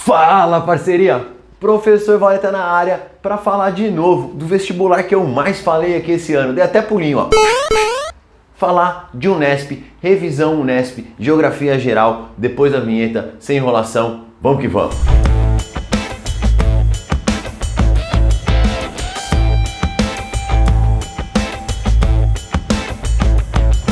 Fala, parceria! Professor Valeta na área para falar de novo do vestibular que eu mais falei aqui esse ano. Dei até pulinho, ó. Falar de Unesp, revisão Unesp, geografia geral, depois da vinheta, sem enrolação. Vamos que vamos!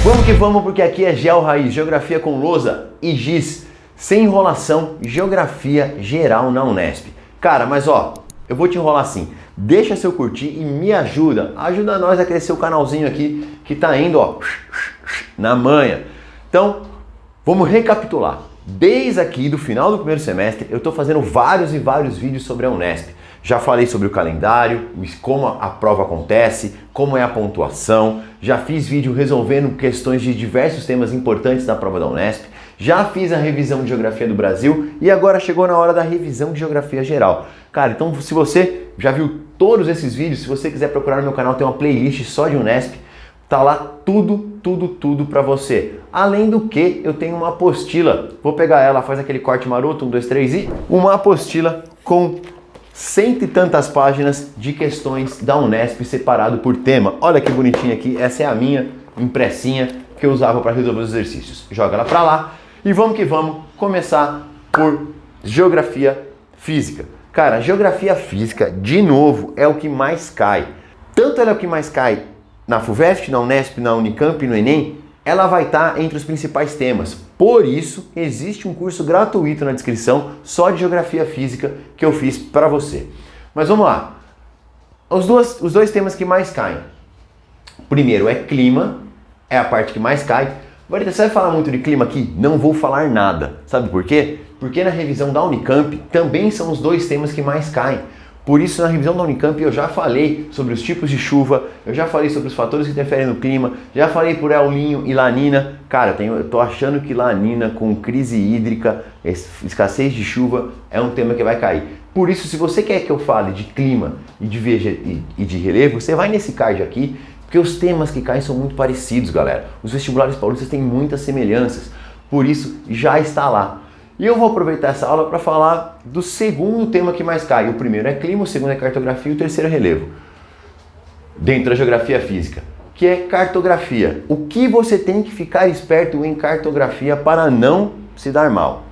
Vamos que vamos, porque aqui é Geo Raiz, geografia com lousa e giz, sem enrolação, geografia geral na Unesp. Cara, mas ó, eu vou te enrolar assim, deixa seu curtir e me ajuda nós a crescer o canalzinho aqui que tá indo, ó, na manha. Então, vamos recapitular. Desde aqui do final do primeiro semestre, eu tô fazendo vários vídeos sobre a Unesp. Já falei sobre o calendário, como a prova acontece, como é a pontuação. Já fiz vídeo resolvendo questões de diversos temas importantes da prova da Unesp. Já fiz a revisão de Geografia do Brasil e agora chegou na hora da revisão de Geografia Geral. Cara, então se você já viu todos esses vídeos, se você quiser procurar no meu canal, tem uma playlist só de Unesp. Tá lá tudo pra você. Além do que, eu tenho uma apostila. Vou pegar ela, faz aquele corte maroto, 1, 2, 3 e... Uma apostila com cento e tantas páginas de questões da Unesp separado por tema. Olha que bonitinha aqui, essa é a minha impressinha que eu usava para resolver os exercícios. Joga ela para lá e vamos que vamos começar por Geografia Física. Cara, Geografia Física, de novo, é o que mais cai. Tanto ela é o que mais cai na FUVEST, na Unesp, na Unicamp e no Enem, ela vai estar entre os principais temas. Por isso, existe um curso gratuito na descrição só de Geografia Física que eu fiz para você. Mas vamos lá. Os dois temas que mais caem. Primeiro é clima, é a parte que mais cai. Valeta, você vai falar muito de clima aqui? Não vou falar nada. Sabe por quê? Porque na revisão da Unicamp também são os dois temas que mais caem. Por isso, na revisão da Unicamp, eu já falei sobre os tipos de chuva, eu já falei sobre os fatores que interferem no clima, já falei por El Niño e Lanina. Cara, eu tô achando que Lanina com crise hídrica, escassez de chuva, é um tema que vai cair. Por isso, se você quer que eu fale de clima e de relevo, você vai nesse card aqui, porque os temas que caem são muito parecidos, galera. Os vestibulares paulistas têm muitas semelhanças, por isso já está lá. E eu vou aproveitar essa aula para falar do segundo tema que mais cai. O primeiro é clima, o segundo é cartografia e o terceiro é relevo. Dentro da geografia física, que é cartografia. O que você tem que ficar esperto em cartografia para não se dar mal?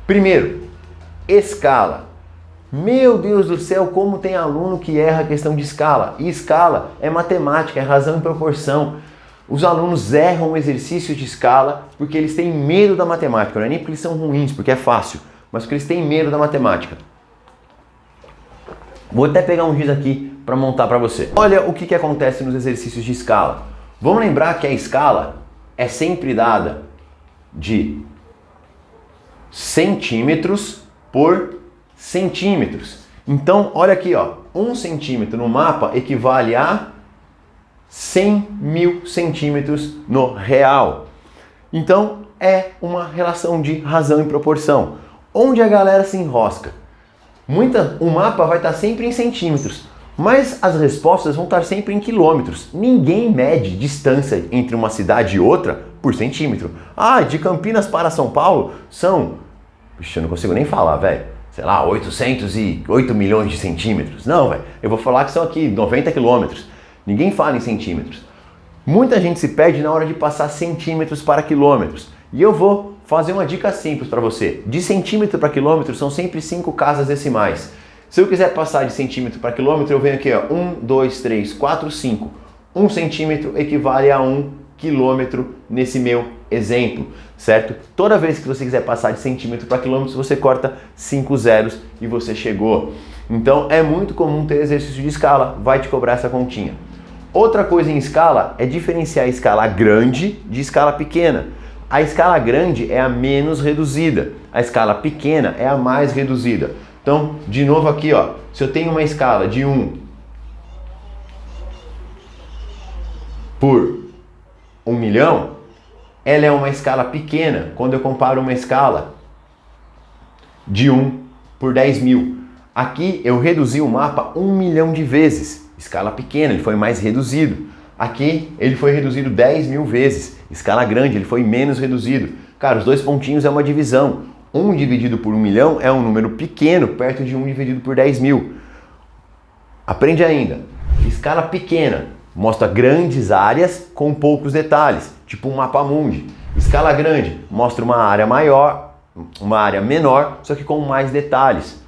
Primeiro, escala. Meu Deus do céu, como tem aluno que erra a questão de escala. E escala é matemática, é razão e proporção. Os alunos erram o exercício de escala porque eles têm medo da matemática. Não é nem porque eles são ruins, porque é fácil, mas porque eles têm medo da matemática. Vou até pegar um giz aqui para montar para você. Olha o que acontece nos exercícios de escala. Vamos lembrar que a escala é sempre dada de centímetros por centímetros. Então, olha aqui, ó, 1 centímetro no mapa equivale a 100 mil centímetros no real. Então é uma relação de razão e proporção. Onde a galera se enrosca? O mapa vai estar sempre em centímetros, mas as respostas vão estar sempre em quilômetros. Ninguém mede distância entre uma cidade e outra por centímetro. Ah, de Campinas para São Paulo são... Puxa, eu não consigo nem falar, velho. Sei lá, 808 milhões de centímetros. Não, velho. Eu vou falar que são aqui 90 quilômetros. Ninguém fala em centímetros. Muita gente se perde na hora de passar centímetros para quilômetros. E eu vou fazer uma dica simples para você. De centímetro para quilômetro são sempre 5 casas decimais. Se eu quiser passar de centímetro para quilômetro, eu venho aqui, ó, 1, 2, 3, 4, 5. 1 centímetro equivale a 1 quilômetro nesse meu exemplo, certo? Toda vez que você quiser passar de centímetro para quilômetro, você corta 5 zeros e você chegou. Então é muito comum ter exercício de escala, vai te cobrar essa continha. Outra coisa em escala é diferenciar a escala grande de escala pequena. A escala grande é a menos reduzida, a escala pequena é a mais reduzida. Então, de novo aqui, ó, se eu tenho uma escala de 1 por 1 milhão, ela é uma escala pequena quando eu comparo uma escala de 1 por 10 mil. Aqui eu reduzi o mapa 1 milhão de vezes, escala pequena, ele foi mais reduzido. Aqui ele foi reduzido 10 mil vezes, escala grande, ele foi menos reduzido. Cara, os dois pontinhos é uma divisão. 1 dividido por 1 milhão é um número pequeno, perto de 1 dividido por 10 mil. Aprende ainda. Escala pequena mostra grandes áreas com poucos detalhes, tipo um mapa mundi. Escala grande mostra uma área maior, uma área menor, só que com mais detalhes.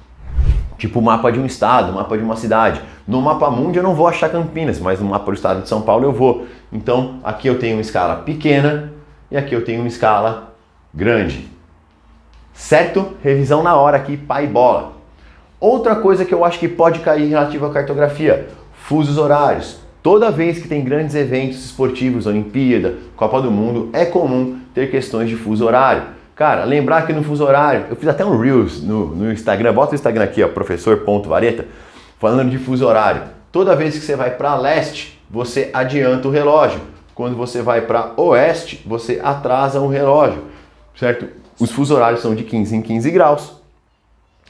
Tipo o mapa de um estado, o mapa de uma cidade. No mapa mundi eu não vou achar Campinas, mas no mapa do estado de São Paulo eu vou. Então aqui eu tenho uma escala pequena e aqui eu tenho uma escala grande. Certo? Revisão na hora aqui, pai bola. Outra coisa que eu acho que pode cair relativa à cartografia, fusos horários. Toda vez que tem grandes eventos esportivos, Olimpíada, Copa do Mundo, é comum ter questões de fuso horário. Cara, lembrar que no fuso horário, eu fiz até um Reels no Instagram, bota o Instagram aqui, ó, professor.vareta, falando de fuso horário. Toda vez que você vai para leste, você adianta o relógio. Quando você vai para oeste, você atrasa o relógio, certo? Os fusos horários são de 15 em 15 graus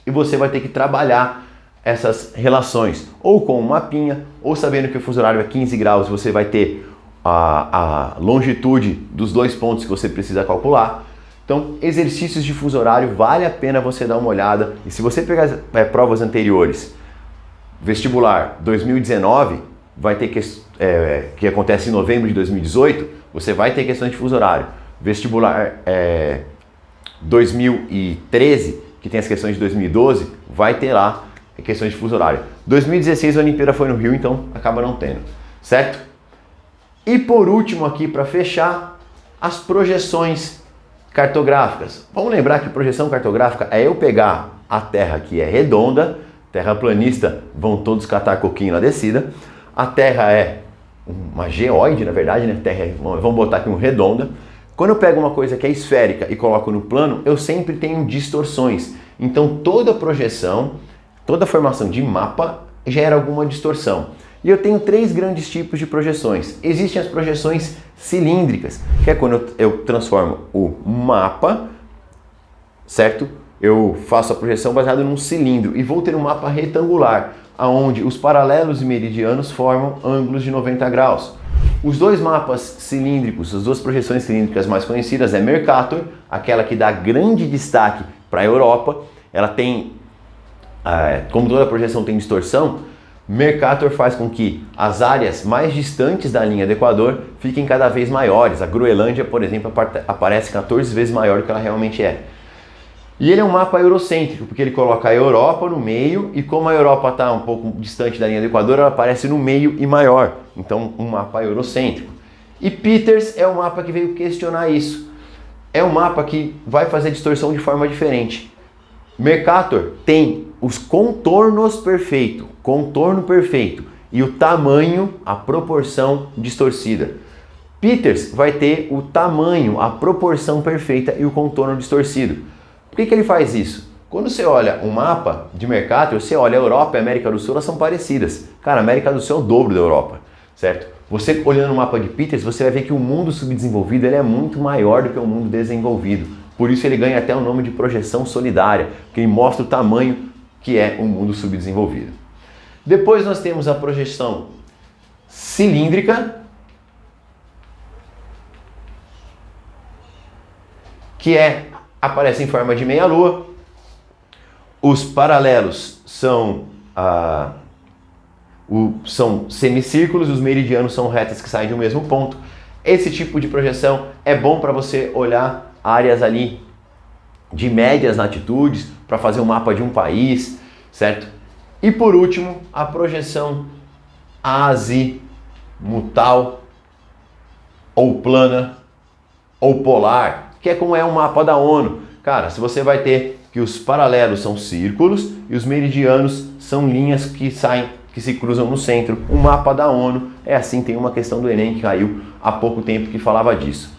e você vai ter que trabalhar essas relações ou com um mapinha, ou sabendo que o fuso horário é 15 graus, você vai ter a longitude dos dois pontos que você precisa calcular. Então, exercícios de fuso horário, vale a pena você dar uma olhada. E se você pegar provas anteriores, vestibular 2019, vai ter que acontece em novembro de 2018, você vai ter questões de fuso horário. Vestibular 2013, que tem as questões de 2012, vai ter lá questões de fuso horário. 2016 a Olimpíada foi no Rio, então acaba não tendo, certo? E por último aqui, para fechar, as projeções cartográficas. Vamos lembrar que projeção cartográfica é eu pegar a Terra que é redonda, terraplanista vão todos catar coquinho na descida, a Terra é uma geóide, na verdade, né? Terra vamos botar aqui um redonda. Quando eu pego uma coisa que é esférica e coloco no plano, eu sempre tenho distorções. Então toda projeção, toda formação de mapa gera alguma distorção. E eu tenho 3 grandes tipos de projeções. Existem as projeções cilíndricas, que é quando eu transformo o mapa, certo? Eu faço a projeção baseada num cilindro e vou ter um mapa retangular, onde os paralelos e meridianos formam ângulos de 90 graus. Os 2 mapas cilíndricos, as 2 projeções cilíndricas mais conhecidas é Mercator, aquela que dá grande destaque para a Europa. Ela tem, como toda projeção tem distorção, Mercator faz com que as áreas mais distantes da linha do Equador fiquem cada vez maiores. A Groenlândia, por exemplo, aparece 14 vezes maior do que ela realmente é. E ele é um mapa eurocêntrico, porque ele coloca a Europa no meio e como a Europa está um pouco distante da linha do Equador, ela aparece no meio e maior. Então, um mapa eurocêntrico. E Peters é um mapa que veio questionar isso. É um mapa que vai fazer distorção de forma diferente. Mercator tem os contornos perfeitos, contorno perfeito, e o tamanho, a proporção distorcida. Peters vai ter o tamanho, a proporção perfeita e o contorno distorcido. Por que ele faz isso? Quando você olha um mapa de Mercator, você olha a Europa e a América do Sul, elas são parecidas. Cara, a América do Sul é o dobro da Europa, certo? Você olhando o mapa de Peters, você vai ver que o mundo subdesenvolvido ele é muito maior do que o mundo desenvolvido. Por isso ele ganha até o nome de projeção solidária, que ele mostra o tamanho que é o mundo subdesenvolvido. Depois nós temos a projeção cilíndrica, que aparece em forma de meia-lua. Os paralelos são semicírculos, os meridianos são retas que saem de um mesmo ponto. Esse tipo de projeção é bom para você olhar áreas ali de médias latitudes, para fazer um mapa de um país, certo? E por último, a projeção azimutal, ou plana, ou polar, que é como é um mapa da ONU. Cara, se você vai ter que os paralelos são círculos e os meridianos são linhas que se cruzam no centro. O mapa da ONU é assim, tem uma questão do Enem que caiu há pouco tempo que falava disso.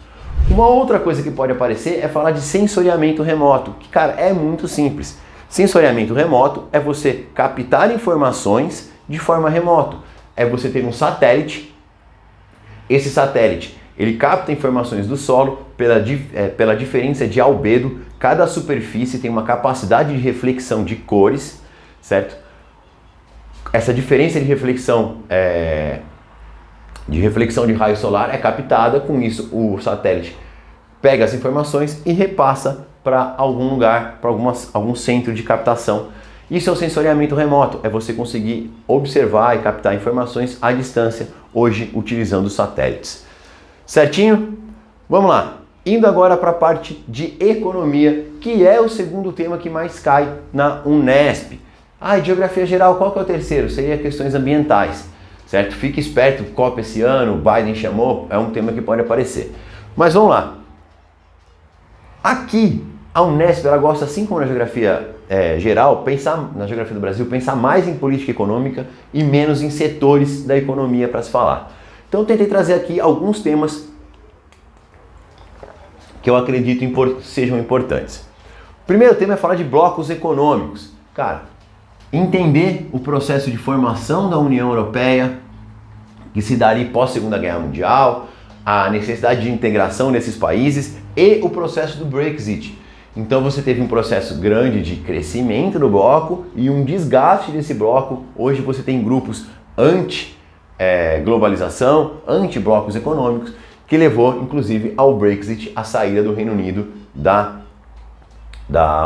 Uma outra coisa que pode aparecer é falar de sensoriamento remoto, que, cara, é muito simples. Sensoriamento remoto é você captar informações de forma remota. É você ter um satélite, esse satélite ele capta informações do solo pela diferença de albedo. Cada superfície tem uma capacidade de reflexão de cores, certo? Essa diferença de reflexão de raio solar é captada. Com isso o satélite pega as informações e repassa para algum lugar, para algum centro de captação. Isso é o sensoriamento remoto, é você conseguir observar e captar informações à distância, hoje utilizando satélites. Certinho? Vamos lá. Indo agora para a parte de economia, que é o segundo tema que mais cai na Unesp. Geografia geral, qual que é o terceiro? Seria questões ambientais, certo? Fique esperto, COP esse ano, o Biden chamou, é um tema que pode aparecer. Mas vamos lá. Aqui, a Unesp, ela gosta, assim como na geografia geral, na geografia do Brasil, pensar mais em política econômica e menos em setores da economia para se falar. Então eu tentei trazer aqui alguns temas que eu acredito sejam importantes. O primeiro tema é falar de blocos econômicos. Cara, entender o processo de formação da União Europeia, que se daria pós Segunda Guerra Mundial, a necessidade de integração desses países e o processo do Brexit. Então você teve um processo grande de crescimento do bloco e um desgaste desse bloco. Hoje você tem grupos anti-globalização, anti-blocos econômicos, que levou inclusive ao Brexit, a saída do Reino Unido da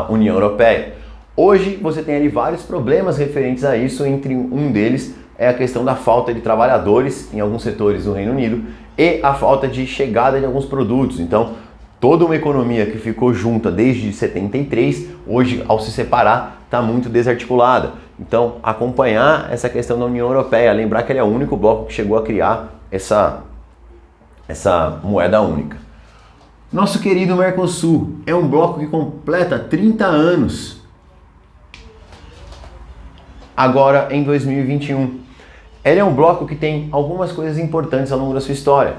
União Europeia. Hoje você tem ali vários problemas referentes a isso, entre um deles é a questão da falta de trabalhadores em alguns setores do Reino Unido e a falta de chegada de alguns produtos. Então, toda uma economia que ficou junta desde 73, hoje ao se separar, está muito desarticulada. Então, acompanhar essa questão da União Europeia, lembrar que ele é o único bloco que chegou a criar essa moeda única. Nosso querido Mercosul é um bloco que completa 30 anos. Agora em 2021. Ele é um bloco que tem algumas coisas importantes ao longo da sua história.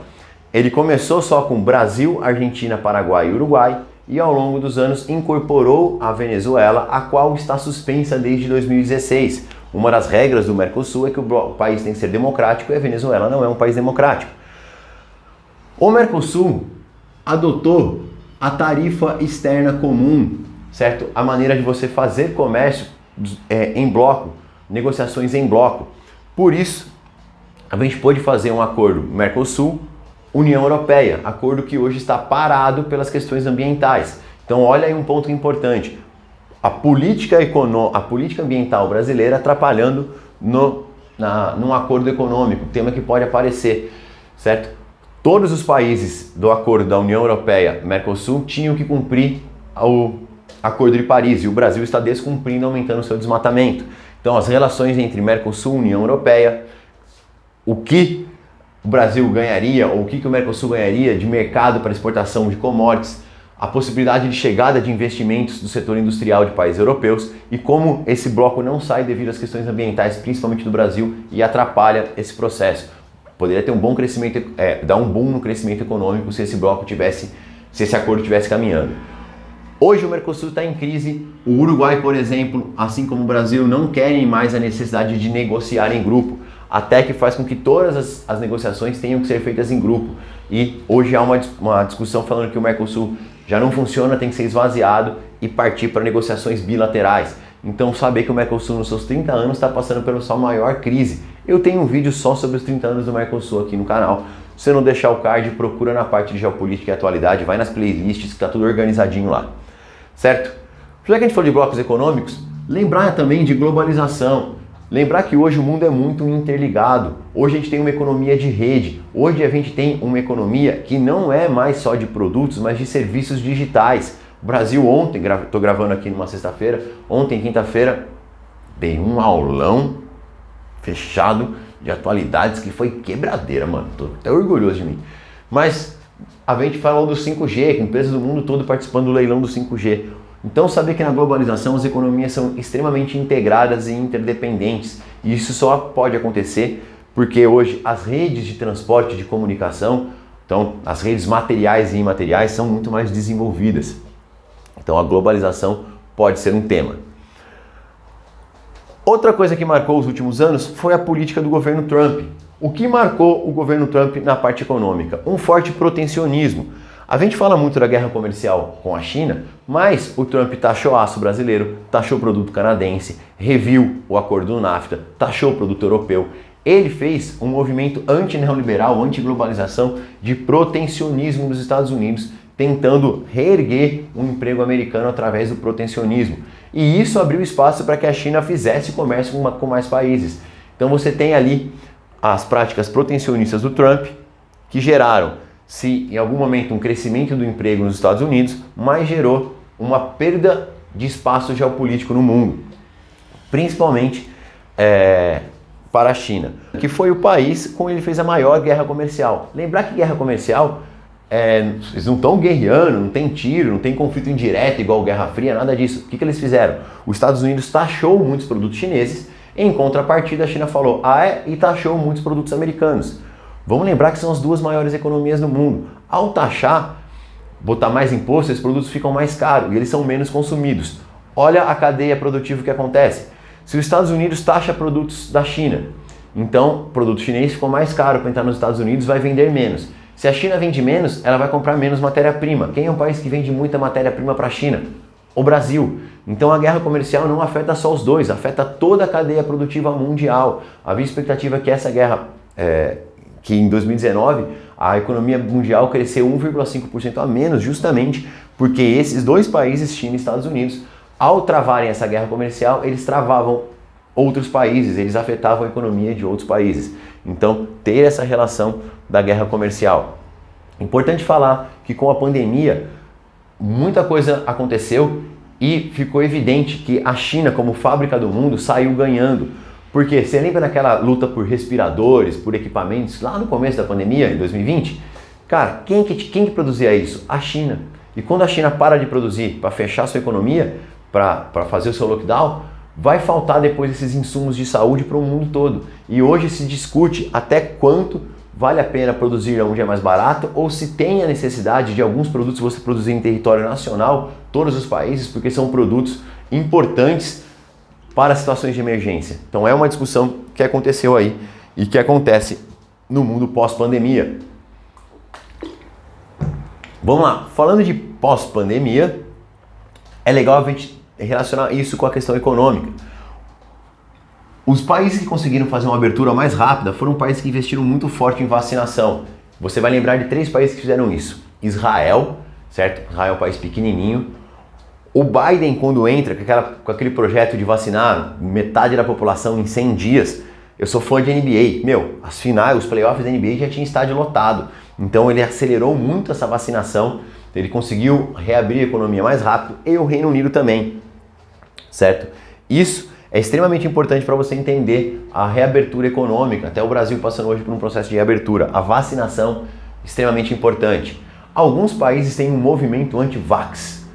Ele começou só com Brasil, Argentina, Paraguai e Uruguai e ao longo dos anos incorporou a Venezuela, a qual está suspensa desde 2016. Uma das regras do Mercosul é que o país tem que ser democrático e a Venezuela não é um país democrático. O Mercosul adotou a tarifa externa comum, certo? A maneira de você fazer comércio em bloco, negociações em bloco. Por isso, a gente pôde fazer um acordo Mercosul-União Europeia, acordo que hoje está parado pelas questões ambientais. Então, olha aí um ponto importante. A política ambiental brasileira atrapalhando num acordo econômico, tema que pode aparecer, certo? Todos os países do acordo da União Europeia-Mercosul tinham que cumprir o Acordo de Paris e o Brasil está descumprindo, aumentando o seu desmatamento. Então as relações entre Mercosul e União Europeia, o que o Brasil ganharia ou o que o Mercosul ganharia de mercado para exportação de commodities, a possibilidade de chegada de investimentos do setor industrial de países europeus e como esse bloco não sai devido às questões ambientais, principalmente do Brasil, e atrapalha esse processo. Poderia ter um bom crescimento, dar um boom no crescimento econômico se esse acordo estivesse caminhando. Hoje o Mercosul está em crise, o Uruguai, por exemplo, assim como o Brasil, não querem mais a necessidade de negociar em grupo, até que faz com que todas as negociações tenham que ser feitas em grupo. E hoje há uma discussão falando que o Mercosul já não funciona, tem que ser esvaziado e partir para negociações bilaterais. Então saber que o Mercosul nos seus 30 anos está passando pela sua maior crise. Eu tenho um vídeo só sobre os 30 anos do Mercosul aqui no canal. Se você não deixar o card, procura na parte de geopolítica e atualidade, vai nas playlists que está tudo organizadinho lá. Certo? Já que a gente falou de blocos econômicos, lembrar também de globalização. Lembrar que hoje o mundo é muito interligado. Hoje a gente tem uma economia de rede. Hoje a gente tem uma economia que não é mais só de produtos, mas de serviços digitais. O Brasil ontem, estou gravando aqui numa sexta-feira, ontem, quinta-feira, dei um aulão fechado de atualidades que foi quebradeira, mano. Tô até orgulhoso de mim. Mas a gente falou do 5G, com empresas do mundo todo participando do leilão do 5G. Então saber que na globalização as economias são extremamente integradas e interdependentes. E isso só pode acontecer porque hoje as redes de transporte e de comunicação, então as redes materiais e imateriais são muito mais desenvolvidas. Então a globalização pode ser um tema. Outra coisa que marcou os últimos anos foi a política do governo Trump. O que marcou o governo Trump na parte econômica? Um forte protecionismo. A gente fala muito da guerra comercial com a China, mas o Trump taxou aço brasileiro, taxou produto canadense, reviu o acordo do NAFTA, taxou o produto europeu. Ele fez um movimento anti-neoliberal, anti-globalização, de protecionismo nos Estados Unidos, tentando reerguer o emprego americano através do protecionismo. E isso abriu espaço para que a China fizesse comércio com mais países. Então você tem ali as práticas protecionistas do Trump, que geraram, se em algum momento, um crescimento do emprego nos Estados Unidos, mas gerou uma perda de espaço geopolítico no mundo, principalmente para a China, que foi o país com ele fez a maior guerra comercial. Lembrar que guerra comercial, eles não estão guerreando, não tem tiro, não tem conflito indireto igual Guerra Fria, nada disso. O que eles fizeram? Os Estados Unidos taxou muitos produtos chineses, em contrapartida a China falou, e taxou muitos produtos americanos. Vamos lembrar que são as duas maiores economias do mundo. Ao taxar, botar mais imposto, esses produtos ficam mais caros e eles são menos consumidos. Olha a cadeia produtiva que acontece. Se os Estados Unidos taxa produtos da China, então o produto chinês ficou mais caro para entrar nos Estados Unidos, vai vender menos. Se a China vende menos, ela vai comprar menos matéria-prima. Quem é um país que vende muita matéria-prima para a China? O Brasil. Então a guerra comercial não afeta só os dois, afeta toda a cadeia produtiva mundial. Havia expectativa que essa guerra, que em 2019 a economia mundial cresceu 1,5% a menos, justamente porque esses dois países, China e Estados Unidos, ao travarem essa guerra comercial, eles travavam outros países, eles afetavam a economia de outros países. Então, ter essa relação da guerra comercial. Importante falar que com a pandemia, muita coisa aconteceu e ficou evidente que a China, como fábrica do mundo, saiu ganhando. Porque você lembra daquela luta por respiradores, por equipamentos, lá no começo da pandemia, em 2020? Cara, quem que produzia isso? A China. E quando a China para de produzir para fechar sua economia, para fazer o seu lockdown, vai faltar depois esses insumos de saúde para o mundo todo. E hoje se discute até quanto vale a pena produzir onde é mais barato ou se tem a necessidade de alguns produtos você produzir em território nacional, todos os países, porque são produtos importantes para situações de emergência. Então é uma discussão que aconteceu aí e que acontece no mundo pós-pandemia. Vamos lá, falando de pós-pandemia, é legal a gente relacionar isso com a questão econômica. Os países que conseguiram fazer uma abertura mais rápida foram países que investiram muito forte em vacinação. Você vai lembrar de 3 países que fizeram isso. Israel, certo? Israel é um país pequenininho. O Biden, quando entra com aquele projeto de vacinar metade da população em 100 dias, eu sou fã de NBA. As finais, os playoffs da NBA já tinha estádio lotado. Então ele acelerou muito essa vacinação, ele conseguiu reabrir a economia mais rápido e o Reino Unido também, certo? Isso é extremamente importante para você entender a reabertura econômica, até o Brasil passando hoje por um processo de reabertura. A vacinação, extremamente importante. Alguns países têm um movimento anti-vax.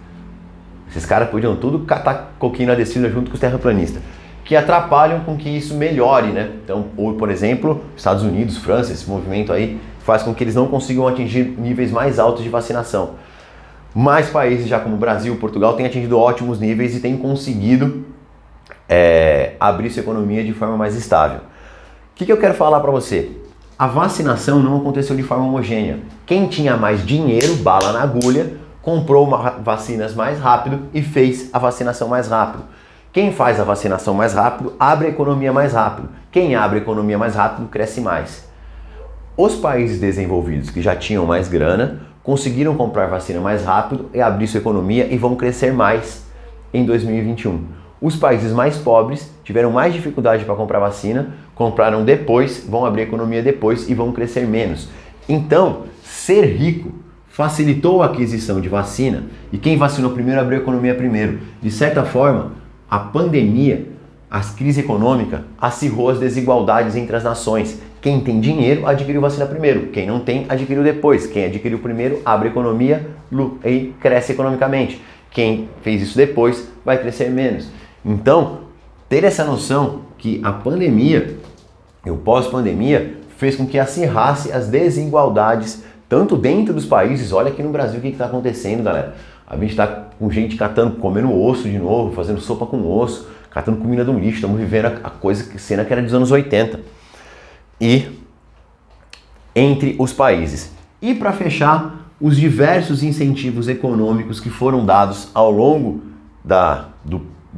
Esses caras podiam tudo catar coquinho na descida junto com os terraplanistas, que atrapalham com que isso melhore, né? Então, por exemplo, Estados Unidos, França, esse movimento aí faz com que eles não consigam atingir níveis mais altos de vacinação. Mais países, já como o Brasil, Portugal, têm atingido ótimos níveis e têm conseguido abrir sua economia de forma mais estável. O que eu quero falar para você? A vacinação não aconteceu de forma homogênea. Quem tinha mais dinheiro, bala na agulha, comprou vacinas mais rápido e fez a vacinação mais rápido. Quem faz a vacinação mais rápido, abre a economia mais rápido. Quem abre a economia mais rápido, cresce mais. Os países desenvolvidos que já tinham mais grana, conseguiram comprar vacina mais rápido e abrir sua economia e vão crescer mais em 2021. Os países mais pobres tiveram mais dificuldade para comprar vacina, compraram depois, vão abrir a economia depois e vão crescer menos. Então, ser rico facilitou a aquisição de vacina e quem vacinou primeiro abriu a economia primeiro. De certa forma, a pandemia, a crise econômica, acirrou as desigualdades entre as nações. Quem tem dinheiro adquiriu vacina primeiro, quem não tem adquiriu depois. Quem adquiriu primeiro abre a economia e cresce economicamente. Quem fez isso depois vai crescer menos. Então, ter essa noção que a pandemia e o pós-pandemia fez com que acirrasse as desigualdades tanto dentro dos países. Olha aqui no Brasil o que está acontecendo, galera. A gente está com gente comendo osso de novo, fazendo sopa com osso, catando comida do lixo. Estamos vivendo a cena que era dos anos 80. E entre os países. E para fechar, os diversos incentivos econômicos que foram dados ao longo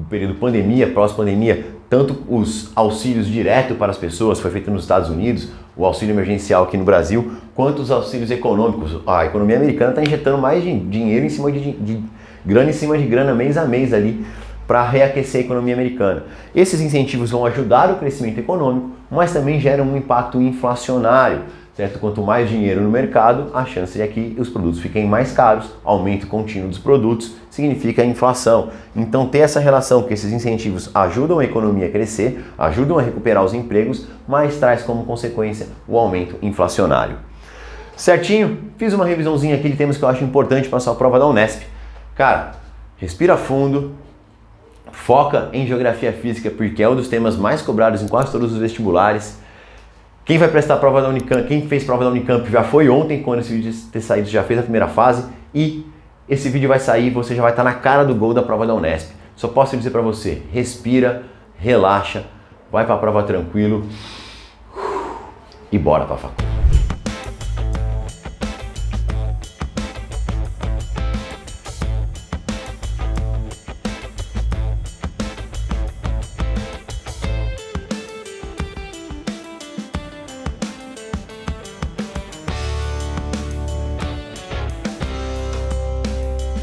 período pandemia, pós-pandemia, tanto os auxílios direto para as pessoas, foi feito nos Estados Unidos, o auxílio emergencial aqui no Brasil, quanto os auxílios econômicos. A economia americana está injetando mais dinheiro em cima de grana em cima de grana, mês a mês ali, para reaquecer a economia americana. Esses incentivos vão ajudar o crescimento econômico, mas também geram um impacto inflacionário, certo? Quanto mais dinheiro no mercado, a chance é que os produtos fiquem mais caros, aumento contínuo dos produtos significa inflação. Então ter essa relação que esses incentivos ajudam a economia a crescer, ajudam a recuperar os empregos, mas traz como consequência o aumento inflacionário. Certinho? Fiz uma revisãozinha aqui de temas que eu acho importante para a sua prova da Unesp. Cara, respira fundo, foca em geografia física porque é um dos temas mais cobrados em quase todos os vestibulares. Quem vai prestar a prova da Unicamp, quem fez prova da Unicamp já foi ontem, quando esse vídeo ter saído, já fez a primeira fase, e esse vídeo vai sair, você já vai estar na cara do gol da prova da Unesp. Só posso dizer para você, respira, relaxa, vai para a prova tranquilo e bora para a faculdade.